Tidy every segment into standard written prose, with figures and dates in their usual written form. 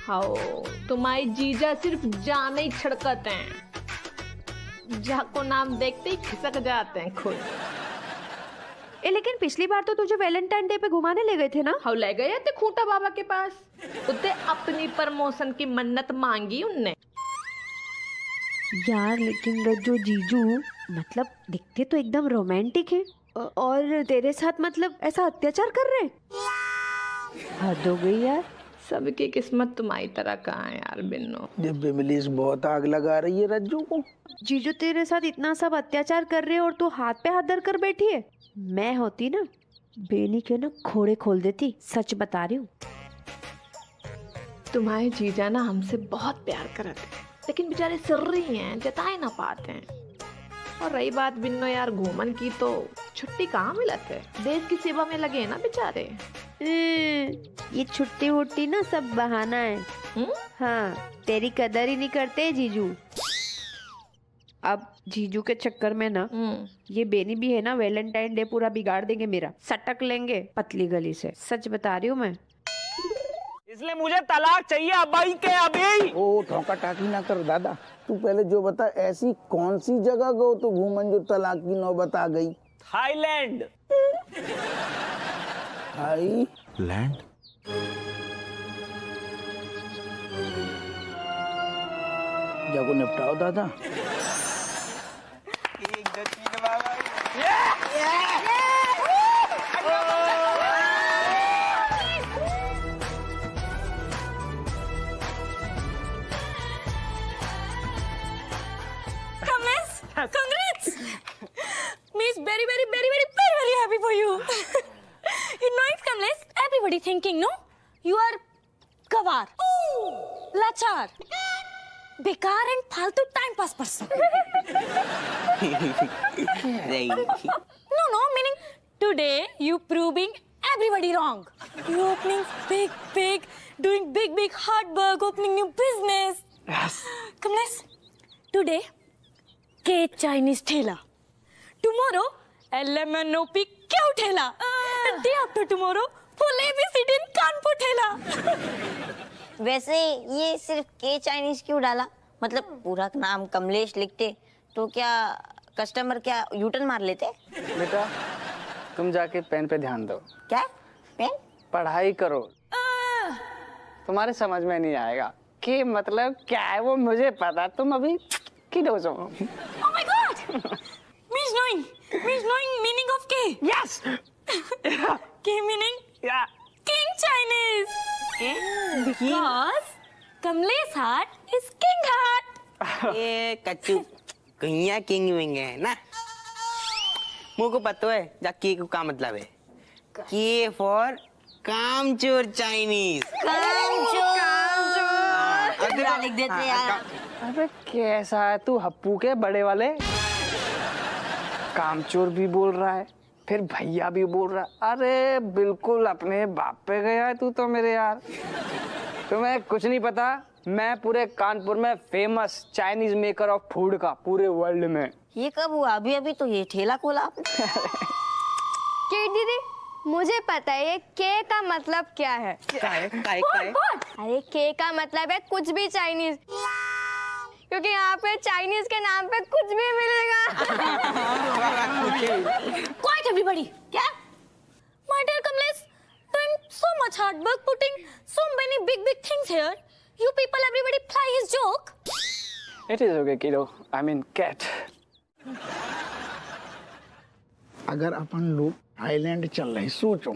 हाओ तुम्हारी जीजा सिर्फ जाने ही छिड़कते हैं, जाको नाम देखते ही खिसक जाते हैं खुद। लेकिन पिछली बार तो तुझे वैलेंटाइन डे पे घुमाने ले गए थे ना? हाँ ले गए थे खूंटा बाबा के पास, उतने अपनी प्रमोशन की मन्नत मांगी उनने। यार लेकिन रज्जो जीजू मतलब दिखते तो एकदम रोमांटिक है और तेरे साथ मतलब ऐसा अत्याचार कर रहे। हद हो गई यार। सबकी किस्मत तुम्हारी तरह कहाँ है यार बिन्नो। जब बिमलीस बहुत आग लगा रही है रज्जू को। जीजू तेरे साथ इतना सब अत्याचार कर रहे और तू हाथ पे हाथ धर कर बैठी है। मैं होती ना बेनी के ना घोड़े खोल देती, सच बता रही हूँ। तुम्हारे जीजा ना हमसे बहुत प्यार करते हैं, लेकिन बेचारे सिर्री हैं, जता ही ना पाते हैं। और रही बात बिन्नो यार घूमन की, तो छुट्टी कहाँ मिलत है, देश की सेवा में लगे हैं ना बेचारे। ये छुट्टी वुट्टी ना सब बहाना है। हाँ तेरी कदर ही नहीं करते जीजू। अब जीजू के चक्कर में ना ये बेनी भी है ना वैलेंटाइन डे पूरा बिगाड़ देंगे मेरा, सटक लेंगे पतली गली से, सच बता रही हूँ मैं। इसलिए मुझे तलाक चाहिए अभी के अभी। ओ ठोका टाकी ना कर दादा, तू पहले जो बता ऐसी कौन सी जगह गो तो घूमन जो तलाक की नौबत आ गई। थाईलैंड। थाईलैंड? जाको निपटाओ दादा। Congrats! Me's very happy for you. You know it, Kamlesh. Everybody thinking, no? You are gawar, lachar, bekar and फालतू time pass person. No, meaning today you proving everybody wrong. You opening big, doing big hard work, opening new business. Yes. Kamlesh, today. के Chinese ठेला, tomorrow LMNOP क्यों ठेला, day after tomorrow full ABCD इन कानपुर ठेला। वैसे ये सिर्फ के Chinese क्यों डाला, मतलब पूरा नाम कमलेश लिखते तो क्या कस्टमर क्या यूटर्न मार लेते? बेटा तुम जाके पेन पे ध्यान दो। क्या पेन? पढ़ाई करो, तुम्हारे समझ में नहीं आएगा कि मतलब क्या है वो मुझे पता, तुम अभी किडोजो। Oh my God! Me's knowing meaning of K. Yes. K meaning? Yeah. King Chinese. Because Kamlesh heart is king heart. ये कच्चू कहिया किंग विंग है ना, मुझे को पता है जाके को क्या मतलब है। के फॉर कामचोर चाइनीज। कामचोर लिख देते यार। अबे कैसा है तू हप्पू के बड़े वाले, कामचोर भी बोल रहा है फिर भैया भी बोल रहा है। अरे बिल्कुल अपने बाप पे गया है तू तो मेरे यार। तुम्हें कुछ नहीं पता, मैं पूरे कानपुर में famous Chinese maker of food का पूरे वर्ल्ड में। ये कब हुआ? अभी तो ये ठेला खोला आपने। के दीदी मुझे पता है ये के का मतलब क्या है। अरे के का मतलब है कुछ भी चाइनीज, क्योंकि यहाँ पे चाइनीज के नाम पे कुछ भी मिलेगा। Quite everybody. क्या? My dear Kamlesh, doing so much hard work, putting so many big things here. You people, everybody fly his joke. It is okay kiddo, I mean cat. अगर अपन लोग थाईलैंड चल रहे सोचो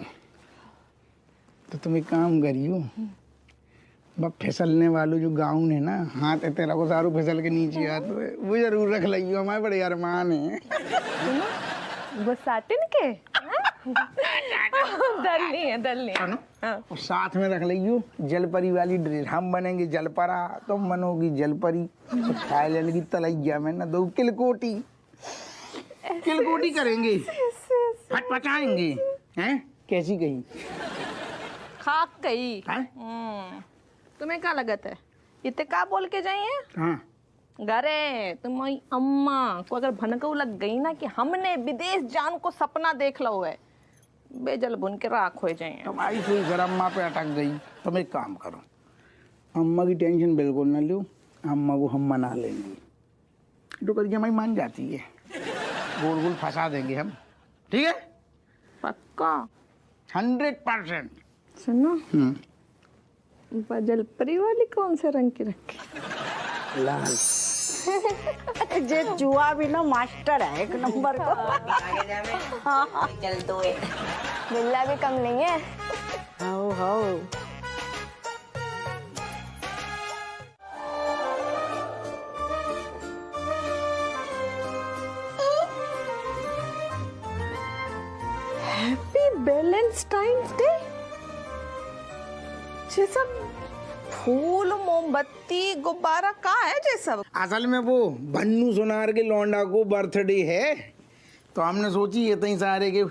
तो तुम एक काम करियो, बस फिसलने वालों जो गाउन है ना, हाथ है तेरा को सारू फिसल के नीचे आते हुए वो जरूर रख लियो, हमारे बड़े अरमान है। वो साटिन के दलनी है। और साथ में रख लियो जलपरी वाली ड्रेस, हम बनेंगे जलपरा तुम बनोगी जलपरी। तो थाईलैंड की तलैया में ना दो किलकोटी करेंगे, फटफटाएंगे हैं। कैसी गई? खाक गई। तुम्हें क्या लगत है इतने का बोल के जाइए? हाँ घरे तुम्हारी अम्मा को अगर भनकऊ लग गई ना कि हमने विदेश जान को सपना देख लो है, बेजल बुन के राख हो जाए। तुम्हारी सुई गरम माँ पे अटक गई। तुम एक काम करो, अम्मा की टेंशन बिल्कुल ना लो, अम्मा को हम मना लेंगे। तो करके हमारी मान जाती है, गोल गोल फंसा देंगे हम, ठीक है? पक्का 100%। सुनो, बजलपरी वाली कौन से रंग की रखी? लाल। जे जुआ भी ना मास्टर है एक नंबर को। चल दो एक बिल्ला भी कम नहीं है। How how. Happy Valentine's day. ये सब फूल, मोमबत्ती, गुब्बारा कहाँ है ये सब? असल में वो भन्नू सोनार के लौंडा को बर्थडे है, तो हमने सोची ये तई सारे के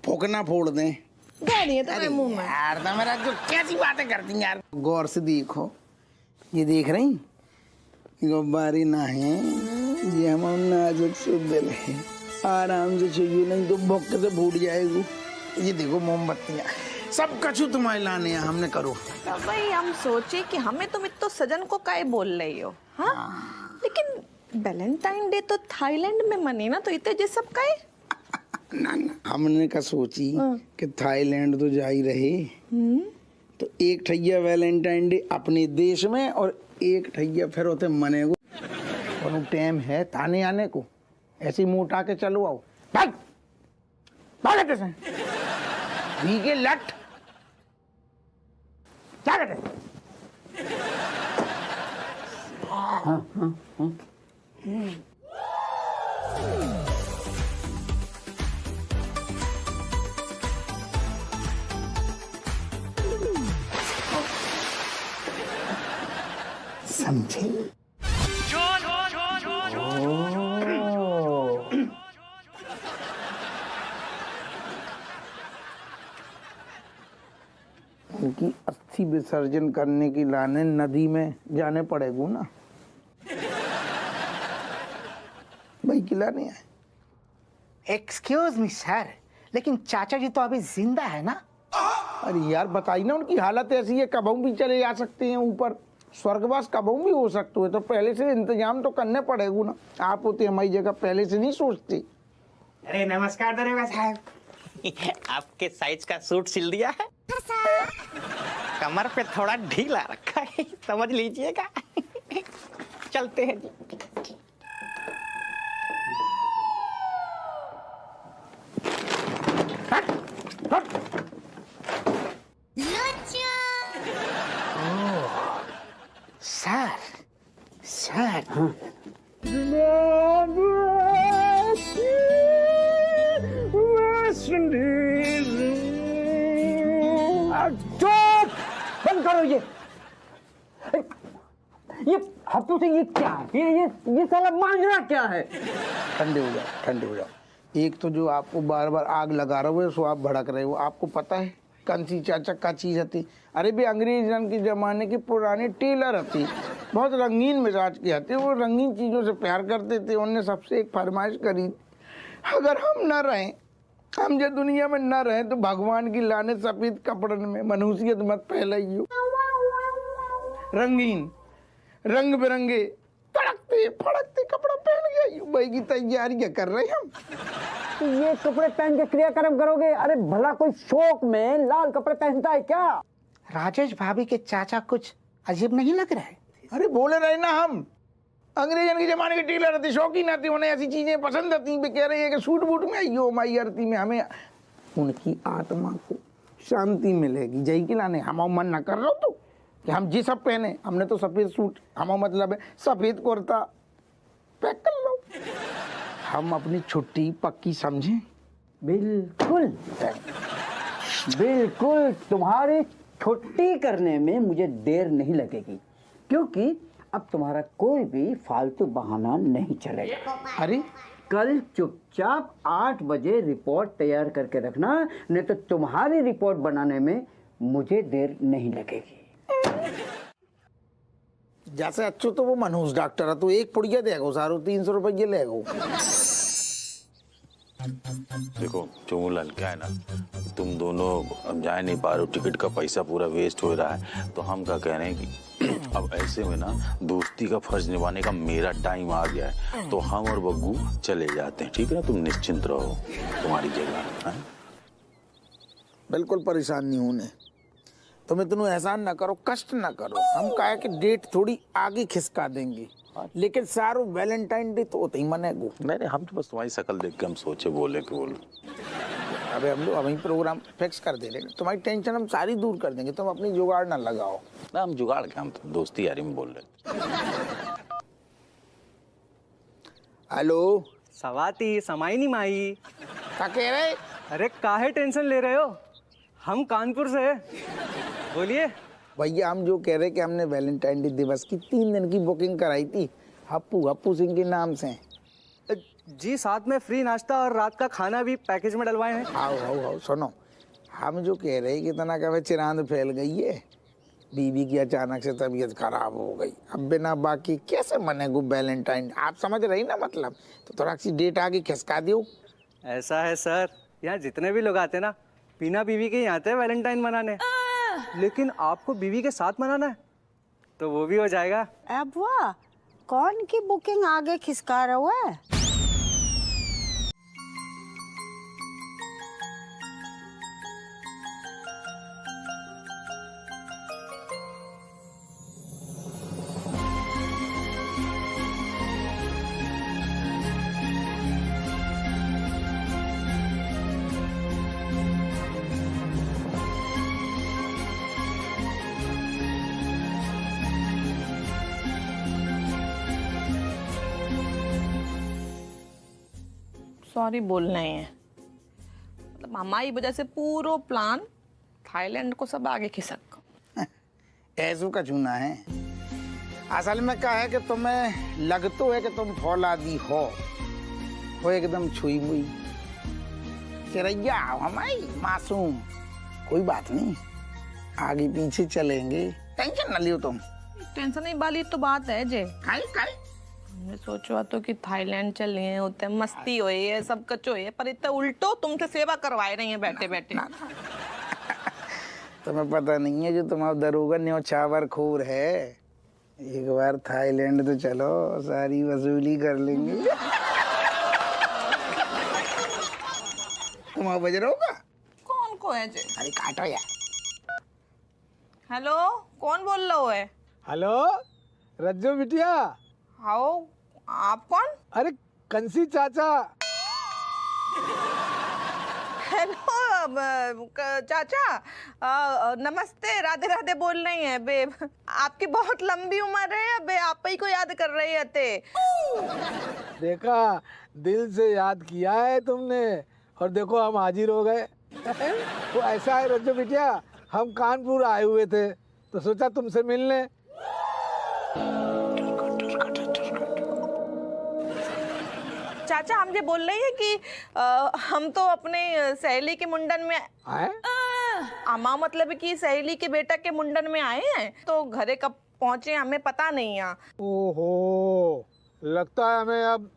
फोकना फोड़ दें। है तुम्हारे मुंह में। यार तो मेरा जो कैसी बातें करती यार, गौर से देखो, ये देख रही गुब्बारे ना है, ये हम नाजुक से दिल है, आराम से चाहिए, नहीं तो भुक से फूट जाएगी। ये देखो मोमबत्तियाँ, सब कछु तुम्हारे लाने हैं, हमने करो। तो भाई हम सोचे कि हमें तुम इतो सजन को काहे बोल रही हो, हाँ? लेकिन वैलेंटाइन डे तो थाईलैंड में मने ना, तो इतने ये सब काहे? ना हमने का सोची कि थाईलैंड तो जा ही रहे, तो एक ठैया वैलेंटाइन डे अपने देश में और एक ठैया फिर होते मने को, और टाइम है ताने आने को, ऐसे मुंह उठा के चलो आओ, भाग भाग कैसे ठीक है लट क्या कहते? समझे? उनकी अस्थि विसर्जन करने की लाने नदी में जाने पड़ेगा ना, भाई खिलाने आए। एक्सक्यूज मी सर, लेकिन चाचा जी तो अभी जिंदा है ना? अरे यार बताइए ना, उनकी हालत ऐसी है, कबहू भी चले जा सकते हैं ऊपर, स्वर्गवास कबहू भी हो सकते है, तो पहले से इंतजाम तो करने पड़ेगा ना। आप होते हमारी जगह पहले से नहीं सोचते। अरे नमस्कार दरोगा साहब। आपके साइज का सूट सिल दिया है, कमर पे थोड़ा ढीला रखा है, समझ लीजिएगा। चलते हैं जी। सर सर चुप बंद करो ये हफ्तों से ये क्या है? ये साला मांझना क्या है? ठंडे हो जाओ, ठंडे हो जाओ। एक तो जो आपको बार बार आग लगा रहे हो, सो आप भड़क रहे हो। आपको पता है कंसी चाचक का चीज थी? अरे भी अंग्रेजन के जमाने की पुरानी टेलर थी, बहुत रंगीन मिजाज की थी, वो रंगीन चीजों से प्यार करते थे। उन्होंने सबसे एक फरमाइश करी, अगर हम न रहें, हम जो दुनिया में न रहें, तो भगवान की लाने सफेद कपड़न में मनुष्यत मत फैलाइयो। रंगीन रंग बिरंगे तड़कते फड़कते कपड़ा पहन गया, भाई की तैयारियां कर रहे हम। तो ये कपड़े पहन के क्रियाक्रम करोगे? अरे भला कोई शौक में लाल कपड़े पहनता है क्या? राजेश भाभी के चाचा कुछ अजीब नहीं लग रहा है? अरे बोले रहे ना, हम अंग्रेजन के जमाने के टेलर थे, शौकीन आती, उन्हें ऐसी चीजें पसंद आती। वे कह रही है कि सूट बूट में आइयो माई आरती में, हमें उनकी आत्मा को शांति मिलेगी। जय की लाने हम मन न कर रहे हो तो कि हम जी सब पहने। हमने तो सफेद सूट, हम मतलब है सफेद कुर्ता पैक कर लो। हम अपनी छुट्टी पक्की समझें? बिल्कुल बिल्कुल, तुम्हारी छुट्टी करने में मुझे देर नहीं लगेगी, क्योंकि अब तुम्हारा कोई भी फालतू बहाना नहीं चलेगा। अरे कल चुपचाप 8 बजे रिपोर्ट तैयार करके रखना, नहीं तो तुम्हारी रिपोर्ट बनाने में मुझे देर नहीं लगेगी। जैसे अच्छो तो वो मनोज डॉक्टर है, तो एक पुड़िया देगा सारो 300 रुपये लेगा। देखो चोमूलाल, क्या है ना, तुम दोनों अब जा नहीं पा रहे हो, टिकट का पैसा पूरा वेस्ट हो रहा है, तो हम क्या कह रहे हैं कि अब ऐसे में ना दोस्ती का फर्ज निभाने का मेरा टाइम आ गया है, तो हम और बग्गू चले जाते हैं, ठीक है ना? तुम निश्चिंत रहो तुम्हारी जगह। बिल्कुल परेशान नहीं होने, तुम इतना एहसान ना करो, कष्ट ना करो। हम कहा कि डेट थोड़ी आगे खिसका देंगे, लेकिन सारू वैलेंटाइन डे तो होते ही मनेगो। नहीं, हम तो बस तुम्हारी शक्ल देख के हम सोचे बोले कि बोलो। अबे हम लोग अभी प्रोग्राम फिक्स कर दे रहे हैं, तुम्हारी टेंशन हम सारी दूर कर देंगे, तुम अपनी जुगाड़ ना लगाओ। ना हम जुगाड़ क्या, हम तो दोस्ती यारी में बोल रहे। हेलो सवाती समाई माई, क्या कह रहे? अरे काहे टेंशन ले रहे हो, हम कानपुर से हैं, बोलिए। भैया हम जो कह रहे कि हमने वैलेंटाइन डे दिवस की 3 दिन की बुकिंग कराई थी हप्पू सिंह के नाम से। जी, साथ में फ्री नाश्ता और रात का खाना भी पैकेज में डलवाए हैं। आओ सुनो, हम जो कह रहे हैं कि इतना क्या चिरांद फैल गई है, बीवी की अचानक से तबीयत खराब हो गई, अब बिना बाकी कैसे मनेगो वैलेंटाइन? आप समझ रही ना मतलब, तो थोड़ा सी डेट आगे खिसका दियो। ऐसा है सर, यहाँ जितने भी लोग आते ना बिना बीवी के ही आते हैं वैलेंटाइन मनाने, लेकिन आपको बीवी के साथ मनाना है तो वो भी हो जाएगा। अब वाह, कौन की बुकिंग आगे खिसका रहा हुआ है? सॉरी बोलना ही है, मतलब मामा की वजह से पूरा प्लान थाईलैंड को सब आगे खिसक। ऐसू का चूना है, असल में क्या है कि तुम्हें लगतो है कि तुम फौलादी हो एकदम छुई मुई चिरैया हमारी मासूम। कोई बात नहीं, आगे पीछे चलेंगे, टेंशन न लियो तुम। टेंशन ही वाली तो बात है जे। काई मैं सोचो तो कि थाईलैंड चल रहे होते मस्ती होए है, सब कुछ होए, पर इतना उल्टो तुमसे सेवा करवाए रही है बैठे बैठे। तुम्हें पता नहीं है जो तुम्हारा दरोगा न्योछावर खोर है, एक बार थाईलैंड तो चलो, सारी वसूली कर लेंगे। तुम्हारा बजरोगा कौन को है जे? अरे काटो यार। हेलो, कौन बोल रहा हो है? हेलो रज्जो बिटिया। आओ, आप कौन? अरे कंसी चाचा। हेलो चाचा, नमस्ते, राधे राधे बोल रही हैं बे। आपकी बहुत लंबी उम्र है, बे आप ही को याद कर रही थे। देखा, दिल से याद किया है तुमने, और देखो हम हाजिर हो गए। वो ऐसा है रज्जो बिटिया, हम कानपुर आए हुए थे तो सोचा तुमसे मिलने। चाचा हम ये बोल रही है कि हम तो अपने सहेली के मुंडन में आए, अम्मा मतलब कि सहेली के बेटा के मुंडन में आए हैं, तो घरे कब पहुंचे हमें पता नहीं है। ओहो, लगता है हमें अब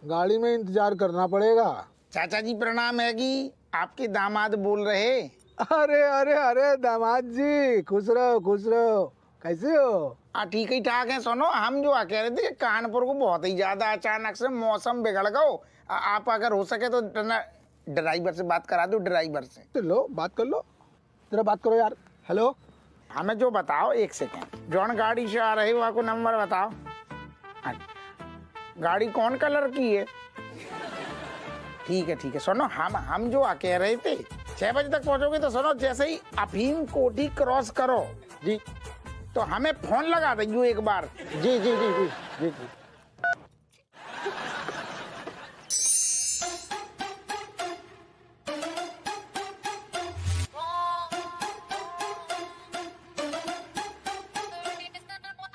गाड़ी में इंतजार करना पड़ेगा। चाचा जी प्रणाम है कि आपके दामाद बोल रहे। अरे अरे अरे दामाद जी, खुश रहो, कैसे हो? ठीक ही ठाक है। सुनो, हम जो कह रहे थे कि कानपुर को बहुत ही ज्यादा अचानक से मौसम बिगड़ गया, आप अगर हो सके तो ड्राइवर से बात करा दो, ड्राइवर से। तो लो बात कर लो, जरा बात करो यार। हेलो, हमें जो बताओ, एक सेकेंड, जौन गाड़ी से आ रही वहाँ को नंबर बताओ। गाड़ी कौन कलर की है? ठीक है। सुनो, हम जो कह रहे थे 6 बजे तक पहुंचोगे तो सुनो, जैसे ही अफीम कोठी क्रॉस करो जी तो हमें फोन लगा दीजिए एक बार। जी।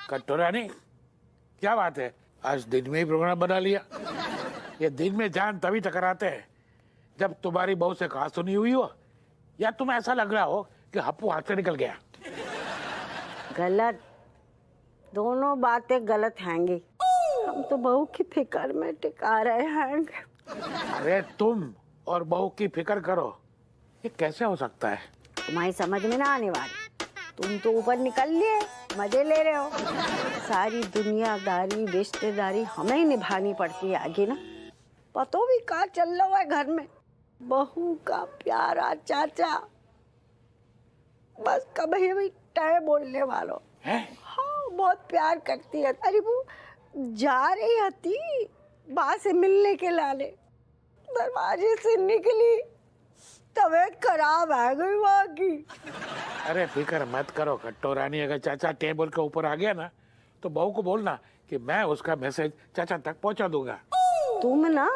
कटोरानी, क्या बात है, आज दिन में ही प्रोग्राम बना लिया। ये दिन में जान तभी टकराते हैं जब तुम्हारी बहू से कहा सुनी हुई हो, या तुम्हें ऐसा लग रहा हो कि हप्पू हाथ से निकल गया। गलत, दोनों बातें गलत हैंगी। हम तो बहू की फिक्र में टिका रहे हैं। अरे तुम और बहू की फिक्र करो, ये कैसे हो सकता है? तुम्हारी समझ में ना आने वाली। तुम तो ऊपर निकल लिए, मजे ले रहे हो। सारी दुनियादारी रिश्तेदारी हमें ही निभानी पड़ती है आगे ना। पतो भी कहाँ चल रहा है घर में, बहू का प्यारा चाचा, बस कभी भी टय बोलने वालों। हाँ बहुत प्यार करती है। अरे वो जा रही थी बाहर से मिलने के लाने, दरवाजे से निकली, तबीयत खराब है गई वहाँ की। अरे फिक्र मत करो कट्टो रानी, अगर चाचा टेबल के ऊपर आ गया ना तो बहू को बोलना कि मैं उसका मैसेज चाचा तक पहुंचा दूंगा। तुम ना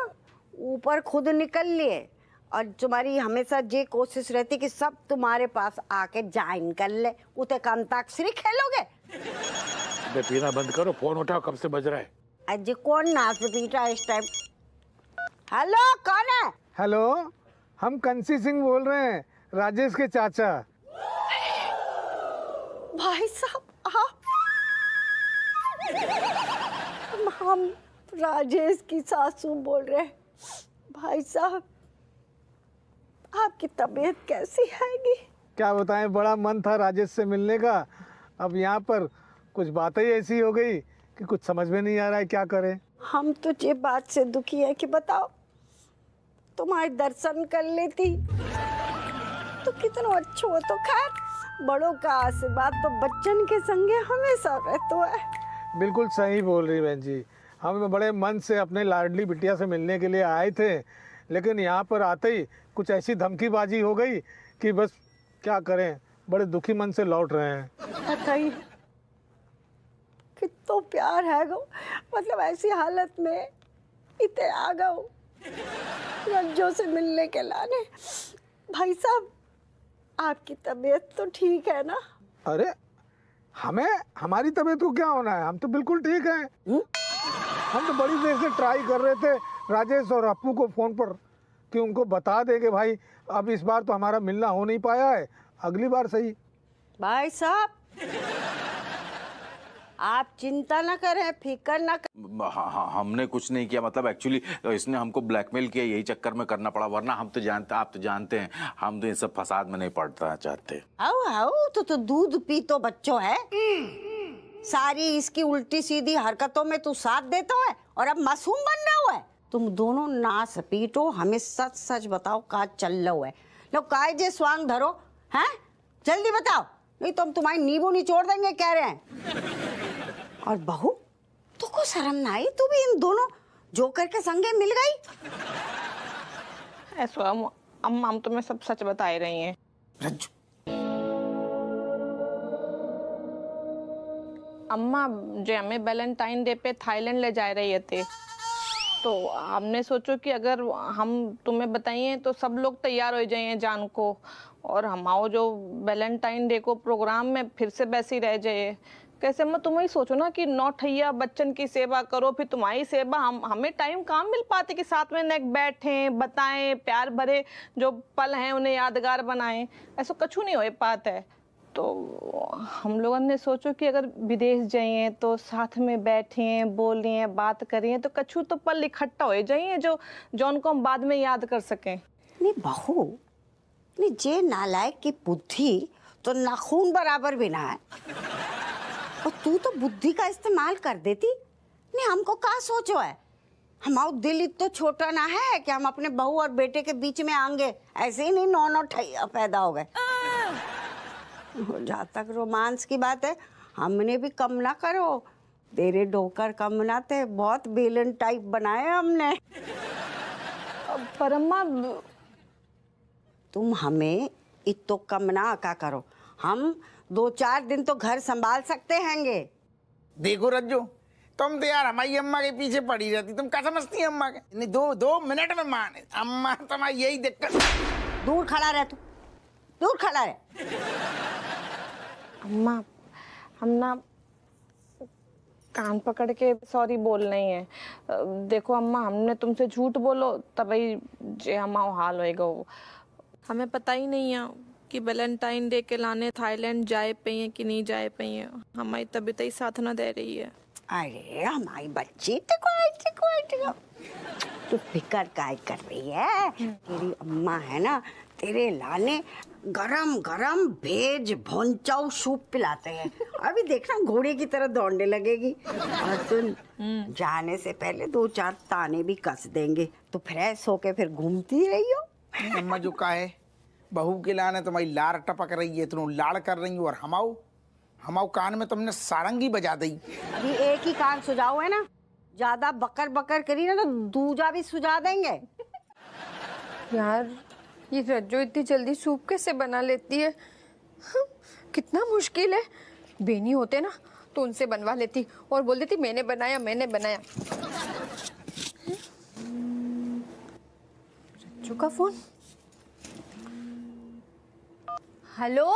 ऊपर खुद निकल लिए और तुम्हारी हमेशा ये कोशिश रहती कि सब तुम्हारे पास आके ज्वाइन कर ले, उते अंताक्षरी खेलोगे। अबे पीना बंद करो, फोन उठाओ, कब से बज रहा है। अजय कौन नाच पीटा इस टाइम? हेलो कौन है? हेलो, हम कंसी सिंह बोल रहे हैं, राजेश के चाचा। भाई साहब आप? हम राजेश की सासू बोल रहे हैं। भाई साहब आपकी तबीयत कैसी हैगी? क्या बताएं, बड़ा मन था राजेश से मिलने का, अब यहाँ पर कुछ बातें ही ऐसी हो गई कि कुछ समझ में नहीं आ रहा है क्या करें। हम तो ये बात से दुखी है कि बताओ तुम्हारे दर्शन कर लेती तो कितना अच्छा हो। तो खैर बड़ों का आशीर्वाद तो बच्चन के संगे हमेशा रहता है। बिल्कुल सही बोल रही बहन जी, हम बड़े मन से अपने लाडली बिटिया से मिलने के लिए आए थे, लेकिन यहाँ पर आते ही कुछ ऐसी धमकीबाजी हो गई कि बस क्या करें, बड़े दुखी मन से लौट रहे हैं। बताइए कितना प्यार है गो, मतलब ऐसी हालत में इतने आ गो रज्जो से मिलने के लाने। भाई साहब आपकी तबीयत तो ठीक है ना? अरे हमें हमारी तबीयत को क्या होना है, हम तो बिल्कुल ठीक हैं। हम तो बड़ी देर से ट्राई कर रहे थे राजेश और अप्पू को फोन पर कि उनको बता दें कि भाई अब इस बार तो हमारा मिलना हो नहीं पाया है, अगली बार सही। भाई साहब आप चिंता ना करें, फिक्र ना करें। हमने कुछ नहीं किया, मतलब एक्चुअली इसने हमको ब्लैकमेल किया, यही चक्कर में करना पड़ा, वरना हम तो जानते, आप तो जानते हैं हम तो इन सब फसाद में नहीं पड़ना चाहते। आओ आओ तो दूध पी तो बच्चों है, सारी इसकी उल्टी सीधी हरकतों में तू साथ देता है और अब मासूम बन रहा हुआ है। तुम दोनों नास पीटो, हमें सच सच बताओ का चल रहा है। लो काय जे स्वांग धरो हैं, जल्दी बताओ, नहीं तो हम तुम्हारी नींबू निचोड़ देंगे कह रहे हैं। और बहू तो को शर्म ना आई, तू भी इन दोनों जोकर के संगे मिल गई। ऐसा अम्मा हम तुम्हें सब सच बता ही रही हैं। अम्मा जो हमें वैलेंटाइन डे पे थाईलैंड ले जा रही थे, तो हमने सोचो कि अगर हम तुम्हें बताइए तो सब लोग तैयार हो जाइए जान को, और हमाओ जो वैलेंटाइन डे को प्रोग्राम में फिर से वैसे ही रह जाइए। कैसे मैं तुम्हें ही सोचो ना कि नौठैया बच्चन की सेवा करो, फिर तुम्हारी सेवा हमें टाइम कहाँ मिल पाते कि साथ में नेक बैठें, बताएं, प्यार भरे जो पल हैं उन्हें यादगार बनाएं, ऐसा कुछ नहीं हो पाता है। तो हम लोगों ने सोचो कि अगर विदेश जाइए तो साथ में बैठें, बोलिए, बात करिए, तो कछु तो पल इकट्ठा हो जाइए जो उनको हम बाद में याद कर सकें। नहीं बहू, नहीं जे नालायक की बुद्धि तो नाखून बराबर भी ना है, और तू तो बुद्धि का इस्तेमाल कर देती। नहीं हमको क्या सोचो है, हमारा दिल इतना छोटा ना है कि हम अपने बहू और बेटे के बीच में आएंगे, ऐसे ही नहीं नौ ठैया पैदा हो गए। जहाँ तक रोमांस की बात है, हमने भी कम ना करो, तेरे डोकर कम ना थे, बहुत बेलन टाइप बनाए हमने। पर अम्मा तुम हमें इतो कम ना का करो, हम 2-4 दिन तो घर संभाल सकते हैंगे। देखो रज्जो, तुम तो यार हमारी अम्मा के पीछे पड़ी रहती, तुम क्या समझती है अम्मा के? नहीं 2 मिनट में माने अम्मा, तुम्हारी यही दिक्कत। दूर खड़ा रह तू, दूर खड़ा रह। अम्मा हम ना कान पकड़ के सॉरी बोल रही हैं। देखो अम्मा, हमने तुमसे झूठ बोलो तभी जे हमारा हाल होएगा। वो हमें पता ही नहीं है कि वैलेंटाइन डे के लाने थाईलैंड जाए पे हैं कि नहीं जाए पे हैं, हमारी तबीयत ही साथ ना दे रही है। अरे हमारी बच्ची तो फिकर काय कर रही है, तेरी अम्मा है ना तेरे लाने गरम गरम भेज भोंचाऊ सूप पिलाते हैं। अभी देखना घोड़े की तरह दौड़ने लगेगी। और सुन, जाने से पहले 2-4 ताने भी कस देंगे तो फ्रेश होके फिर घूमती रही हो। अम्मा जो का है बहू के लाने तुम्हारी लार टपक रही है, तुम लाड़ कर रही हो, और हमाऊ कान में तुमने सारंगी बजा दी। अभी एक ही कान सुझाव है ना, ज्यादा बकर बकर करी ना तो दूजा भी सुझा देंगे। यार ये रज्जो इतनी जल्दी सूप कैसे बना लेती है? कितना मुश्किल है। बेनी होते ना तो उनसे बनवा लेती और बोल देती मैंने बनाया मैंने बनाया। रज्जो का फोन। हेलो,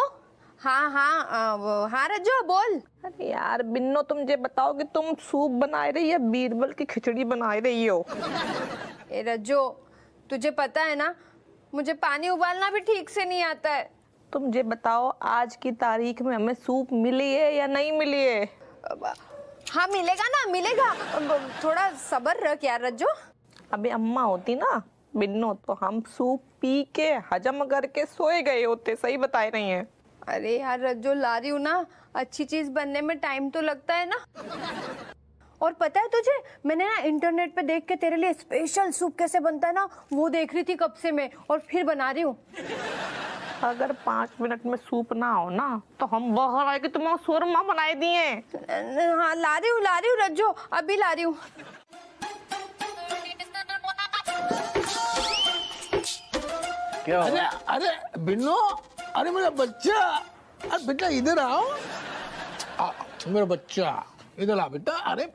हाँ रज्जो बोल। अरे यार बिन्नो, तुम ये बताओ कि तुम सूप बना रही है बीरबल की खिचड़ी बना रही हो? ए रज्जो, तुझे पता है ना मुझे पानी उबालना भी ठीक से नहीं आता है। तुम ये बताओ आज की तारीख में हमें सूप मिली है या नहीं मिली है? हाँ मिलेगा ना, मिलेगा। थोड़ा सब्र रख यार रज्जो। अबे अम्मा होती ना बिन्नो तो हम सूप पी के हजम करके सोए गए होते। सही बताए नहीं है? अरे यार रज्जो ला रही हूँ ना, अच्छी चीज बनने में टाइम तो लगता है ना। और पता है तुझे, मैंने ना इंटरनेट पे देख के तेरे लिए स्पेशल सूप कैसे बनता है ना वो देख रही थी कब से मैं, और फिर बना रही हूँ। अगर 5 मिनट में सूप ना हो ना तो हम बाहर आए कि तुम्हें शोरमा बनाए दिए। हाँ ला रही हूँ रज्जो, अभी ला रही हूँ। क्या अरे अरे बिन्नो, अरे मेरा बच्चा, अरे बेटा इधर आओ। मेरा बच्चा इधर आ बेटा। अरे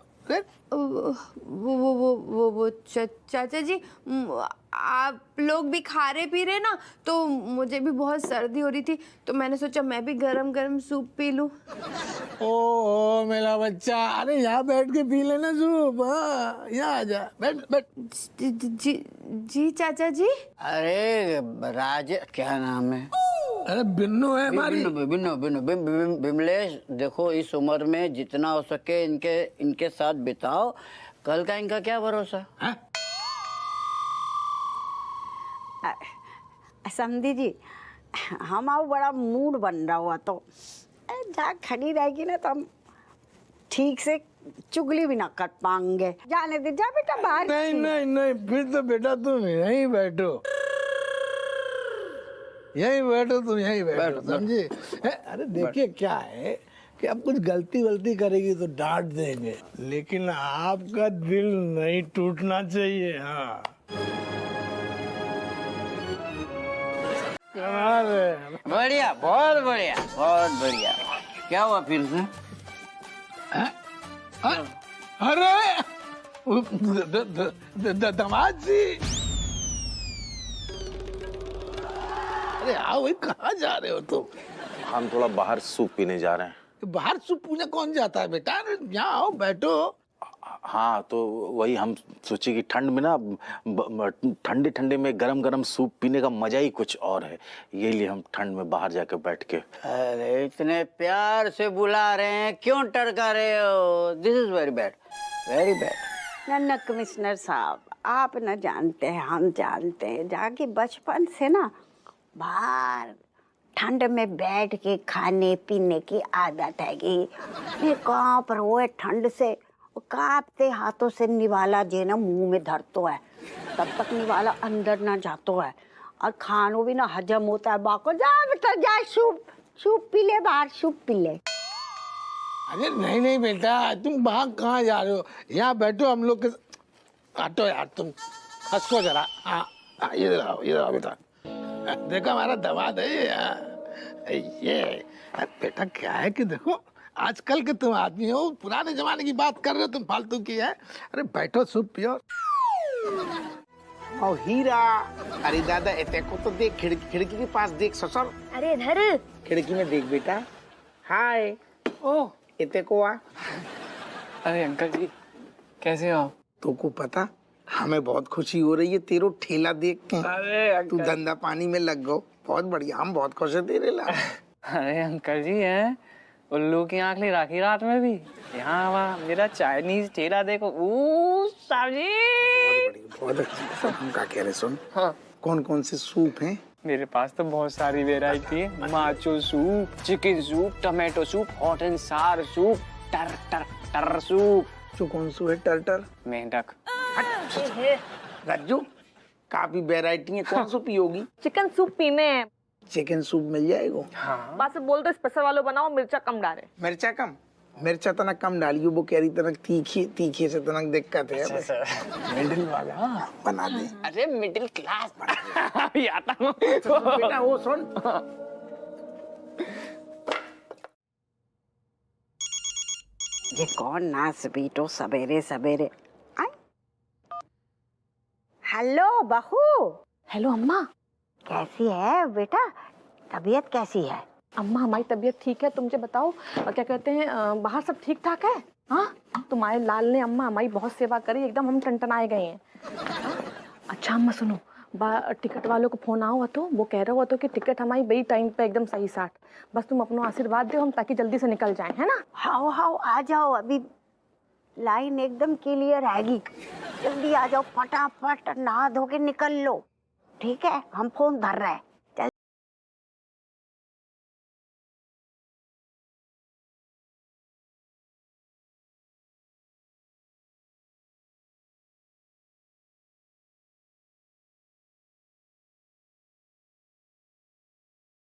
वो चाचा जी, आप लोग भी खा रहे पी रहे ना तो मुझे भी बहुत सर्दी हो रही थी तो मैंने सोचा मैं भी गरम गरम सूप पी लूं। ओ मेरा बच्चा, अरे यहाँ बैठ के पी लेना सूप। हाँ यहाँ आ जा, बैठ। जी चाचा जी। अरे राज क्या नाम है? अरे बिन्नू है हमारी। बिन्नू बिमलेश, देखो इस उम्र में जितना हो सके इनके साथ बिताओ, कल का इनका क्या भरोसा है? समझी जी, हम आओ बड़ा मूड बन रहा हुआ तो जहाँ खड़ी रहेगी ना तो हम ठीक से चुगली भी ना कर पाएंगे। जाने दे, जा बेटा बाहर। नहीं, फिर तो बेटा तुम यहीं बैठो, तुम यहीं बैठो, समझे? अरे देखिए क्या है कि अब कुछ गलती करेगी तो डांट देंगे, लेकिन आपका दिल नहीं टूटना चाहिए। हाँ कमाल है। बढ़िया, बहुत बढ़िया। क्या हुआ फिर से? अरे दामाद जी, अरे आओ भाई, कहाँ जा रहे हो तुम? हम थोड़ा बाहर सूप पीने जा रहे हैं। बाहर सूप पीने कौन जाता है बेटा? अरे यहाँ आओ बैठो। हाँ तो वही हम सोचे कि ठंड में ना ठंडे में गरम गरम सूप पीने का मजा ही कुछ और है, ये लिए हम ठंड में बाहर जाके बैठ के। अरे इतने प्यार से बुला रहे हैं, क्यों टरका रहे हो? This is very bad. ना कमिश्नर साहब, आप न जानते हैं हम जानते हैं, जाके बचपन से ना बाहर ठंड में बैठ के खाने पीने की आदत है कि ये कहाँ पर वो ठंड से कांपते हाथों से निवाला जे ना मुंह में धरतो है, तब तक निवाला अंदर ना जातो है और खानो भी ना हजम होता है। बाको जा बेटा, जा सूप पी ले, बाहर सूप पी ले। अरे नहीं बेटा, तुम बाहर कहाँ जा रहे हो? यहाँ बैठो हम लोग के। हटो यार तुम, हंसो जरा। हाँ इधर आओ बेटा। देखो हमारा दमाद है ये। बेटा क्या है कि देखो आजकल के तुम आदमी हो, पुराने जमाने की बात कर रहे हो तुम, फालतू की है। अरे बैठो सूप पियो। और हीरा, अरे दादा इतने को तो देख, खिड़की के पास देख ससुर। अरे इधर खिड़की में देख बेटा। हाय ओ इतने को आ। अरे अंकल जी कैसे हो? तुमको पता हमें बहुत खुशी हो रही है तेरो ठेला देख के। अरे तू धंधा पानी में लग गो, बहुत बढ़िया, हम बहुत खुश है तेरे ला। अरे अंकल जी हैं उल्लू की आंख ले राखी रात में भी। यहाँ वहाँ मेरा चाइनीज ठेला देखो। साहब जी बहुत बढ़िया, बहुत अच्छा। हम क्या कह रहे सुन, हाँ कौन कौन से सूप हैं मेरे पास तो बहुत सारी वेराइटी है। Macho soup, chicken soup, tomato soup, hot and सार सूप, टर टर टर सूप। जो कौन सा है टर? मेंढक। रज्जू, काफी वेराइटी है, कौन सा पियोगी? चिकन सूप पीने हैं। चिकन सूप मिल जाएगा? हाँ। बस बोल दो स्पेशल वालों बनाओ, मिर्चा कम डाले। मिर्चा कम? मिर्चा तना कम डालियो, वो कह रही तनक तीखी से तनक दिक्कत है। मिडिल वाला बना दे। अरे मिडिल क्लास अभी आता हूँ। बेटा वो सुन, ये कौन नाच बीटो सवेरे सवेरे। हेलो बहू। हेलो अम्मा। कैसी है बेटा, तबीयत कैसी है? अम्मा हमारी तबीयत ठीक है, तुम मुझे बताओ क्या कहते हैं, बाहर सब ठीक ठाक है? हाँ, तुम्हारे लाल ने अम्मा हमारी बहुत सेवा करी, एकदम हम टनटनाए गए हैं। अच्छा अम्मा सुनो, टिकट वालों को फोन आओ तो वो कह रहे हो तो कि टिकट हमारी बड़ी टाइम पे एकदम सही साठ, बस तुम अपना आशीर्वाद दो हम ताकि जल्दी से निकल जाएं, है ना? हाओ हाओ आ जाओ, अभी लाइन एकदम क्लियर आएगी, जल्दी आ जाओ, फटाफट नहा धो के निकल लो, ठीक है? हम फोन धर रहे हैं।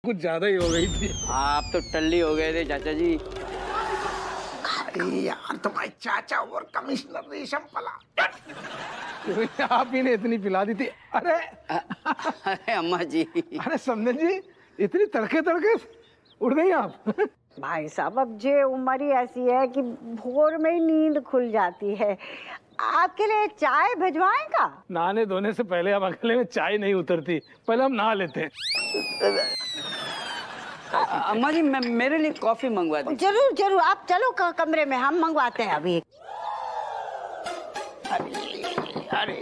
कुछ ज्यादा ही हो गई थी। आप तो टल्ली हो गए थे चाचा जी। अरे यार तुम्हारे चाचा और कमिश्नर रेशम पला, आप ही ने इतनी पिला दी थी। अरे अरे अम्मा जी। अरे समझन जी, इतनी तड़के उड़ गई आप। भाई साहब अब जे उम्र ही ऐसी है कि भोर में ही नींद खुल जाती है। आपके लिए चाय भिजवाएं का? नहाने धोने से पहले हम अकेले में चाय नहीं उतरती, पहले हम नहा लेते हैं। अम्मा जी मेरे लिए कॉफी मंगवा दी। जरूर जरूर, आप चलो कमरे में, हम मंगवाते हैं अभी। अरे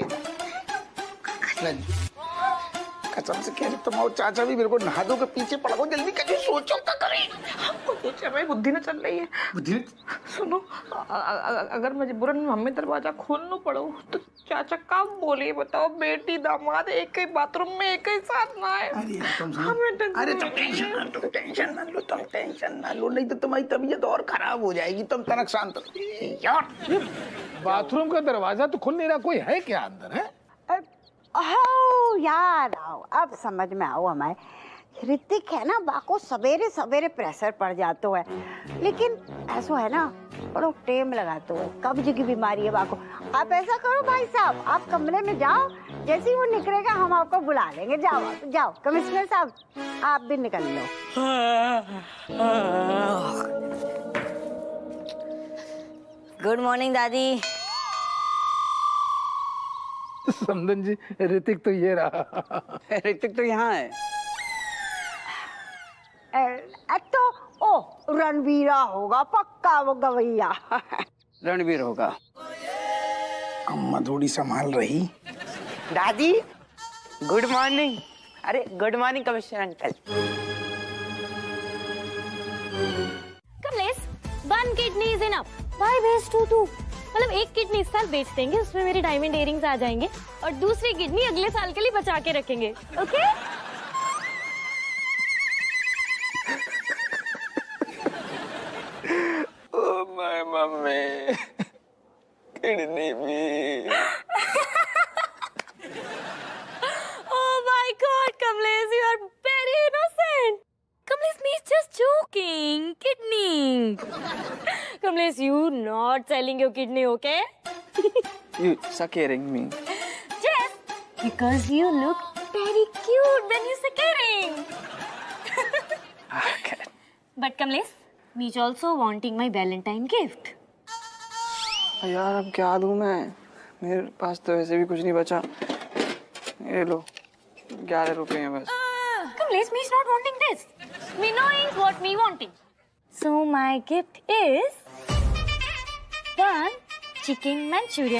कसम से कह रही तुम्हारे चाचा भी मेरे को नहा दो के पीछे पड़ा हो, जल्दी कभी सोचो क्या करें। हमको तो चल रही बुद्धि न चल रही है। बुद्धि सुनो, अगर मजबूरन में हमें दरवाजा खोलना पड़ो तो चाचा कब बोले बताओ, बेटी दामाद एक ही बाथरूम में एक ही साथ ना आए। अरे तुम टेंशन ना लो, नहीं तो तुम्हारी तबीयत और खराब हो जाएगी, तुम तनक शांत यार। बाथरूम का दरवाजा तो खुल नहीं रहा, कोई है क्या अंदर? है आओ यार, आओ, अब समझ में आओ हमारे। ऋतिक है ना, बाको सवेरे सवेरे प्रेशर पड़ जाता है, लेकिन ऐसा है ना बड़ो टेम लगाते हो, कब्ज की बीमारी है बाको। आप ऐसा करो भाई साहब, आप कमरे में जाओ, जैसे ही वो निकलेगा हम आपको बुला लेंगे। जाओ आप, जाओ कमिश्नर साहब आप भी निकल लो। गुड मॉर्निंग दादी। समदन जी, ऋतिक तो ये रहा। ऋतिक तो यहाँ है। तो ओ रणवीरा होगा पक्का, वो गवैया। रणवीर होगा। अम्मा थोड़ी संभाल रही। दादी गुड मॉर्निंग। अरे good morning commissioner uncle. Kamlesh, 1 kidney is enough. Why waste two? मतलब एक किडनी इस साल बेच देंगे, उसमें मेरे डायमंड इयरिंग्स आ जाएंगे, और दूसरी किडनी अगले साल के लिए बचा के रखेंगे। Okay? Oh my mummy, kidney भी। Oh my God, Kamlesh, you are very innocent. Kamlesh, me is just joking. Kidney. Kamlesh, you not selling your kidney, okay? You scaring me. Yes, because you look very cute when you scaring. Okay. But Kamlesh, me is also wanting my Valentine gift. यार अब क्या दूं मैं? मेरे पास तो वैसे भी कुछ नहीं बचा। ये लो, 11 रुपए हैं बस। Kamlesh, me is not wanting this. Me knowing what me wanting. So my gift is 1 chicken Manchurian.